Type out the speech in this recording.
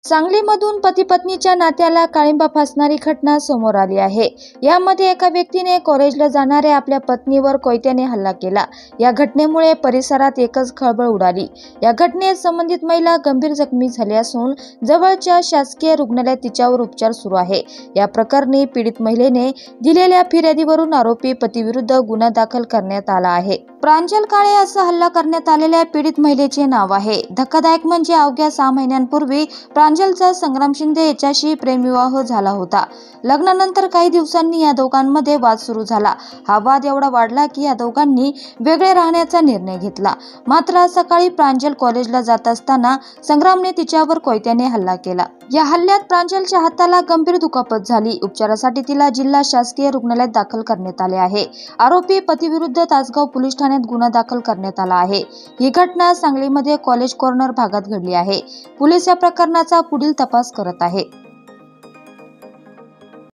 सांगलीमधून पती पत्नीच्या नात्याला काळिंबा फासणारी घटना समोर आली आहे। यामध्ये एका व्यक्तीने कॉलेजला जाणाऱ्या आपल्या पत्नीवर कोयत्याने हल्ला केला। या घटनेमुळे परिसरात एकच खळबळ उडाली। या घटनेत संबंधित महिला गंभीर जखमी झाली असून जवळच्या शासकीय रुग्णालयात तिच्यावर उपचार सुरू आहे। या प्रकरणी पीडित महिलेने दिलेल्या फिर्यादीवरून आरोपी पतीविरुद्ध गुन्हा दाखल करण्यात आला आहे। प्रांजल काळे असं हल्ला करण्यात आलेल्या पीडित महिलेचे नाव आहे। धक्कादायक म्हणजे अवघ्या 6 महिन्यांपूर्वी प्रांजलचा संग्राम शिंदे याच्याशी प्रेमविवाह झाला होता। लग्नानंतर काही दिवसांनी या दोघांमध्ये वाद सुरू झाला। हा वाद एवढा वाढला की या दोघांनी वेगळे राहण्याचा निर्णय घेतला। मात्र सकाळी प्रांजल कॉलेजला जात असताना संग्रामने तिच्यावर कोयत्याने हल्ला केला। या हल्ल्यात प्रांजलच्या हाताला गंभीर दुखापत झाली। उपचारासाठी तिला जिल्हा शासकीय रुग्णालयात दाखल करण्यात आले आहे। आरोपी पतीविरुद्ध तासगाव पोलीस ठाण्यात गुन्हा दाखल करण्यात आला आहे। ही घटना सांगलीमध्ये कॉलेज कॉर्नर भागात घडली आहे। पोलीस या प्रकरणाचा पुढील तपास करत आहे।